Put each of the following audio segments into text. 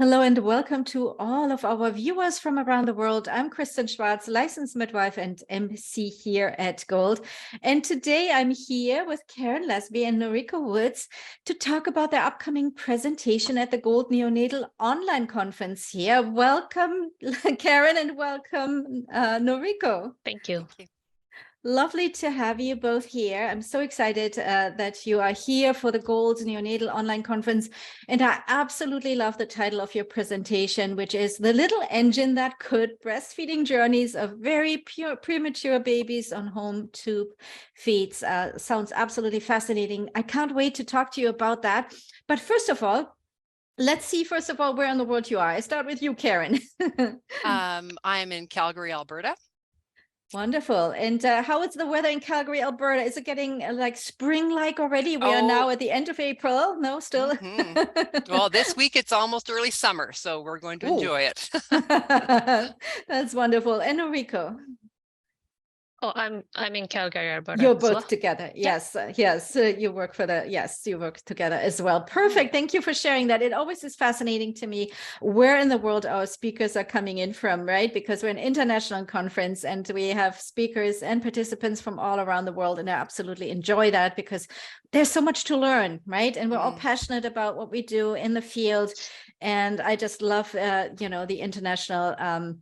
Hello and welcome to all of our viewers from around the world. I'm Kristen Schwartz, licensed midwife and MC here at Gold. And today I'm here with Karen Lasby and Noriko Woods to talk about their upcoming presentation at the Gold Neonatal Online Conference here. Welcome, Karen, and welcome, Noriko. Thank you. Thank you. Lovely to have you both here. I'm so excited that you are here for the Gold Neonatal Online Conference. And I absolutely love the title of your presentation, which is The Little Engine That Could, Breastfeeding Journeys of Very Premature Babies on Home Tube Feeds. Sounds absolutely fascinating. I can't wait to talk to you about that. But first of all, let's see, first of all, where in the world you are. I start with you, Karen. I am in Calgary, Alberta. Wonderful. And how is the weather in Calgary, Alberta? Is it getting like spring-like already? We are now at the end of April. No, still. Well, this week it's almost early summer, so we're going to enjoy it. That's wonderful. And Noriko? Oh, I'm in Calgary, Alberta. You're both together. Yes, yes. You work for you work together as well. Perfect. Thank you for sharing that. It always is fascinating to me where in the world our speakers are coming in from, right? Because we're an international conference and we have speakers and participants from all around the world. And I absolutely enjoy that because there's so much to learn, right? And we're all passionate about what we do in the field. And I just love, the international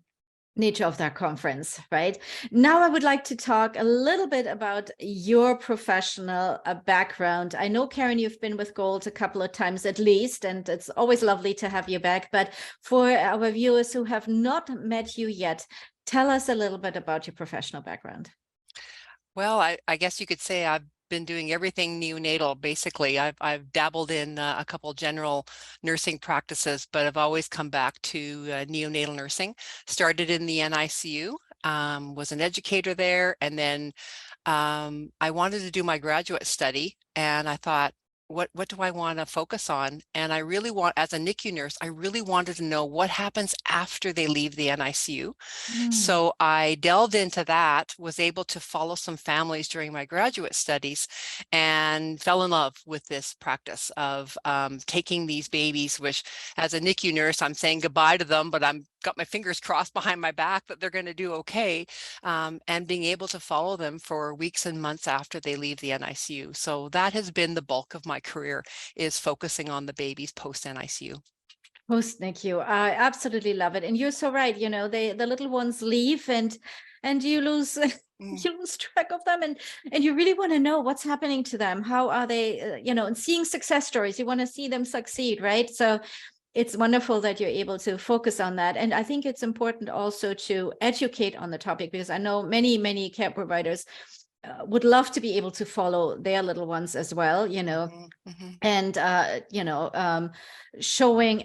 nature of that conference, right? Now I would like to talk a little bit about your professional background. I know, Karen, you've been with Gold a couple of times at least, and it's always lovely to have you back. But for our viewers who have not met you yet, tell us a little bit about your professional background. Well, I guess you could say I've been doing everything neonatal. Basically, I've dabbled in a couple general nursing practices, but I've always come back to neonatal nursing. Started in the NICU, was an educator there, and then I wanted to do my graduate study, and I thought, what do I want to focus on? And I really as a NICU nurse, I really wanted to know what happens after they leave the NICU. So I delved into that, was able to follow some families during my graduate studies and fell in love with this practice of taking these babies, which as a NICU nurse, I'm saying goodbye to them, but I'm got my fingers crossed behind my back that they're going to do okay, and being able to follow them for weeks and months after they leave the NICU. So that has been the bulk of my career, is focusing on the babies post NICU. Post NICU, I absolutely love it, and you're so right. The little ones leave, and you lose you lose track of them, and you really want to know what's happening to them. How are they? And seeing success stories, you want to see them succeed, right? So it's wonderful that you're able to focus on that. And I think it's important also to educate on the topic, because I know many care providers would love to be able to follow their little ones as well, and, showing,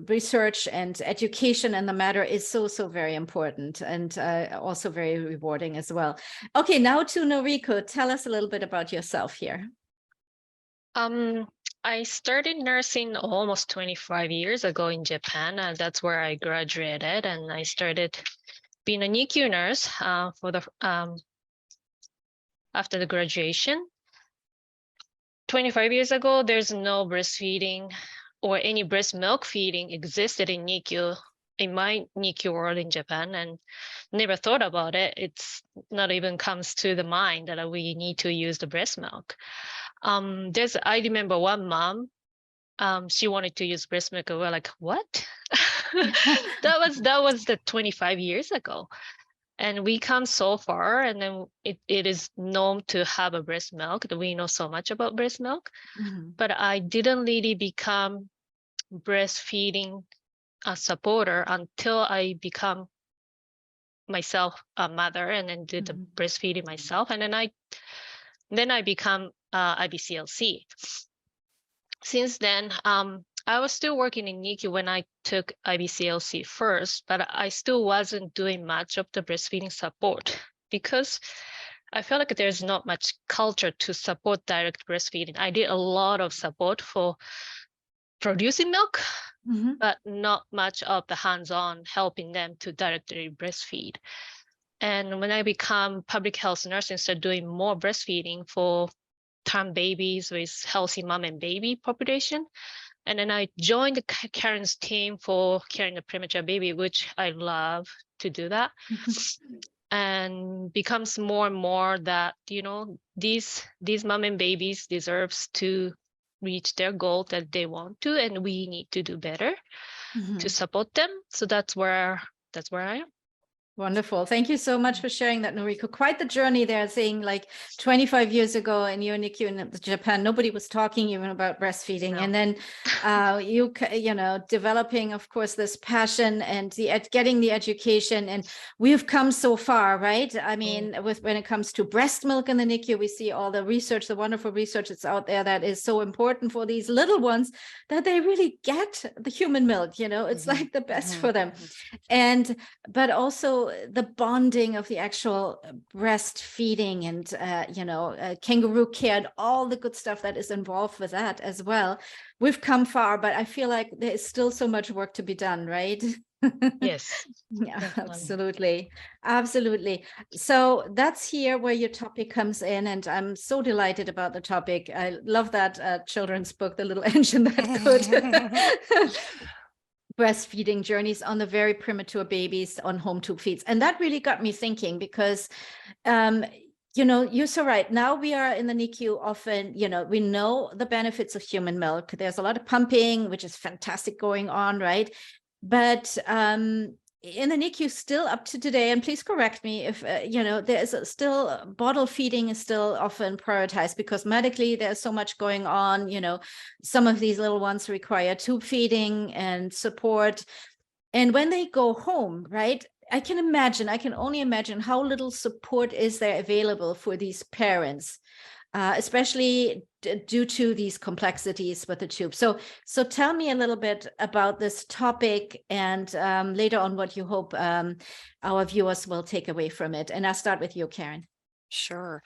research and education in the matter is so very important, and also very rewarding as well. Okay, now to Noriko. Tell us a little bit about yourself here. I started nursing almost 25 years ago in Japan. That's where I graduated, and I started being a NICU nurse after the graduation. 25 years ago, there's no breastfeeding or any breast milk feeding existed in NICU, in my NICU world in Japan, and never thought about it. It's not even comes to the mind that we need to use the breast milk. I remember one mom, she wanted to use breast milk. We're like, what? that was the 25 years ago. And we come so far, and then it is known to have a breast milk, that we know so much about breast milk. But I didn't really become breastfeeding a supporter until I become myself a mother, and then did the breastfeeding myself. And then I become IBCLC. Since then, I was still working in NICU when I took IBCLC first, but I still wasn't doing much of the breastfeeding support because I felt like there's not much culture to support direct breastfeeding. I did a lot of support for producing milk, but not much of the hands-on helping them to directly breastfeed. And when I become public health nurse and started doing more breastfeeding for term babies with healthy mom and baby population, And then I joined the Karen's team for carrying a premature baby, which I love to do that. And becomes more and more that, you know, these mom and babies deserves to reach their goal that they want to, and we need to do better to support them. So that's where I am. Wonderful. Thank you so much for sharing that, Noriko. Quite the journey there, saying like 25 years ago in your NICU in Japan, nobody was talking even about breastfeeding. No. And then you know, developing, of course, this passion and getting the education. And we've come so far, right? I mean, when it comes to breast milk in the NICU, we see all the research, the wonderful research that's out there that is so important for these little ones, that they really get the human milk, you know, it's like the best for them. And but also the bonding of the actual breastfeeding and you know, kangaroo care and all the good stuff that is involved with that as well. We've come far, but I feel like there is still so much work to be done, right? Yes. Yeah, Definitely. absolutely. Absolutely. So that's here where your topic comes in. And I'm so delighted about the topic. I love that children's book, The Little Engine That Could. Breastfeeding journeys on the very premature babies on home tube feeds. And that really got me thinking because, you know, you're so right. Now we are in the NICU often, you know, we know the benefits of human milk. There's a lot of pumping, which is fantastic going on, right? But in the NICU still up to today, and please correct me if, you know, there's still bottle feeding is still often prioritized because medically there's so much going on, you know, some of these little ones require tube feeding and support. And when they go home, right, I can only imagine how little support is there available for these parents, especially due to these complexities with the tube. So tell me a little bit about this topic and later on what you hope our viewers will take away from it. And I'll start with you, Karen. Sure.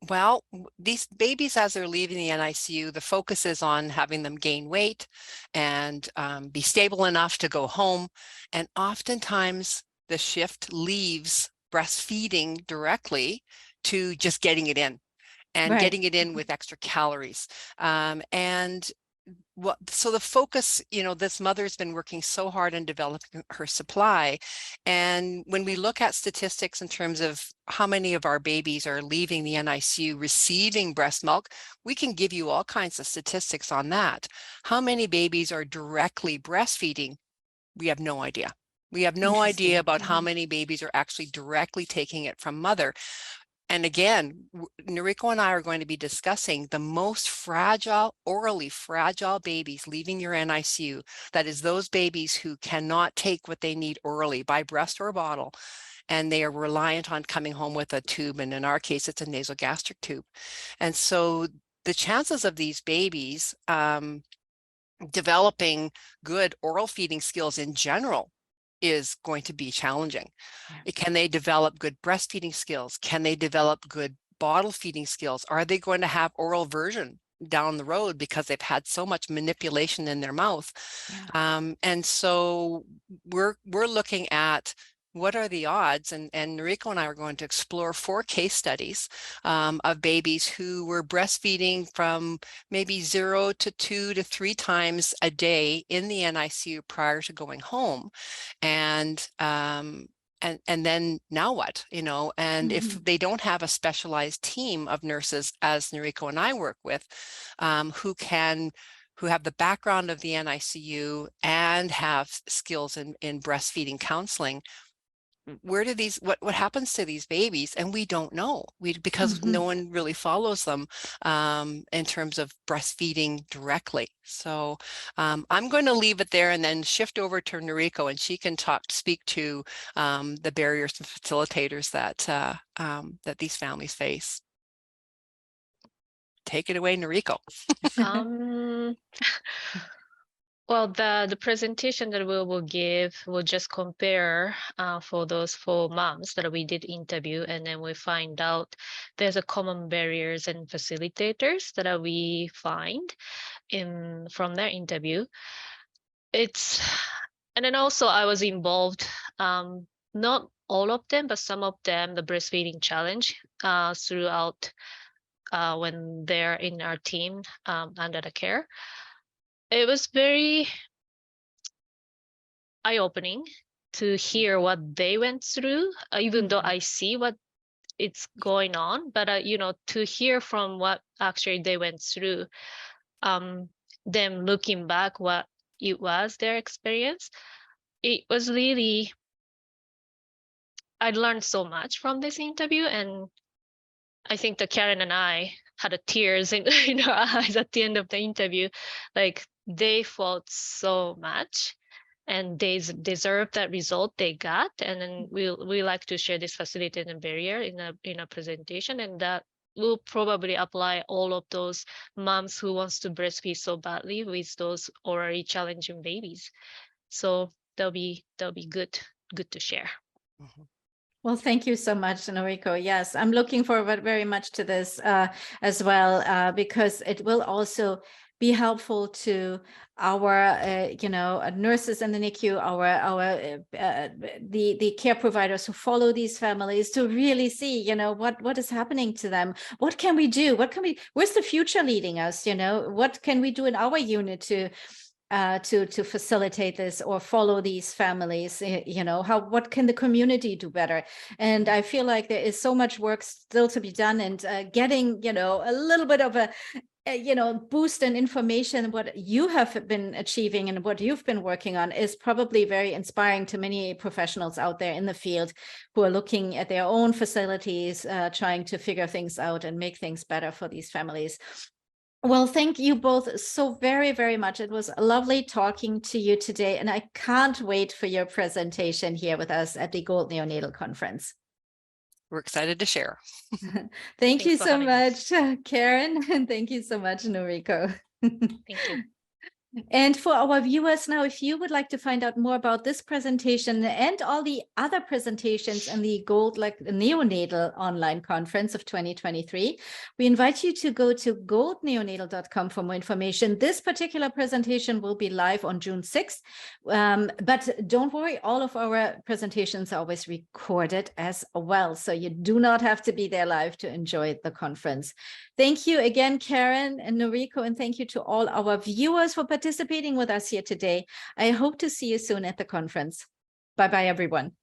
Well, these babies, as they're leaving the NICU, the focus is on having them gain weight and be stable enough to go home. And oftentimes the shift leaves breastfeeding directly to just getting it in. And getting it in with extra calories. So the focus, you know, this mother's been working so hard on developing her supply. And when we look at statistics in terms of how many of our babies are leaving the NICU receiving breast milk, we can give you all kinds of statistics on that. How many babies are directly breastfeeding? We have no idea. We have no idea about how many babies are actually directly taking it from mother. And again, Noriko and I are going to be discussing the most fragile, orally fragile babies leaving your NICU. That is those babies who cannot take what they need orally by breast or bottle, and they are reliant on coming home with a tube. And in our case, it's a nasogastric tube. And so the chances of these babies developing good oral feeding skills in general is going to be challenging. Can they develop good breastfeeding skills? Can they develop good bottle feeding skills? Are they going to have oral version down the road because they've had so much manipulation in their mouth? And so we're looking at what are the odds, and Noriko and I are going to explore 4 case studies of babies who were breastfeeding from maybe 0 to 2 to 3 times a day in the NICU prior to going home. And then now what, you know, and if they don't have a specialized team of nurses, as Noriko and I work with, who have the background of the NICU and have skills in breastfeeding counseling, where do these, what happens to these babies? And we don't know, because no one really follows them in terms of breastfeeding directly. So I'm going to leave it there and then shift over to Noriko, and she can speak to the barriers and facilitators that that these families face. Take it away, Noriko. Well, the presentation that we will give will just compare for those 4 moms that we did interview, and then we find out there's a common barriers and facilitators that we find from their interview. And then also I was involved, not all of them, but some of them, the breastfeeding challenge throughout when they're in our team under the care. it was very eye-opening to hear what they went through, even though I see what it's going on, but you know, to hear from what actually they went through, them looking back what it was their experience, it was really, I learned so much from this interview, and I think that Karen and I had a tears in our eyes at the end of the interview. Like, they fought so much and they deserve that result they got. And then we like to share this facilitated barrier in a presentation, and that will probably apply all of those moms who wants to breastfeed so badly with those orally challenging babies. So that'll be good to share. Mhm. Well, thank you so much, Noriko. Yes, I'm looking forward very much to this as well, because it will also be helpful to our, nurses in the NICU, the care providers who follow these families, to really see, what is happening to them. What can we do? Where's the future leading us? What can we do in our unit to facilitate this or follow these families? What can the community do better? And I feel like there is so much work still to be done, and getting a little bit of a boost in information, what you have been achieving and what you've been working on, is probably very inspiring to many professionals out there in the field who are looking at their own facilities, trying to figure things out and make things better for these families. Well, thank you both so very, very much. It was lovely talking to you today, and I can't wait for your presentation here with us at the Gold Neonatal Conference. We're excited to share. Thank you for so having much, us. Karen, and thank you so much, Noriko. Thank you. And for our viewers now, if you would like to find out more about this presentation and all the other presentations in the Neonatal Online Conference of 2023, we invite you to go to goldneonatal.com for more information. This particular presentation will be live on June 6th, but don't worry, all of our presentations are always recorded as well, so you do not have to be there live to enjoy the conference. Thank you again, Karen and Noriko, and thank you to all our viewers for participating with us here today. I hope to see you soon at the conference. Bye-bye, everyone.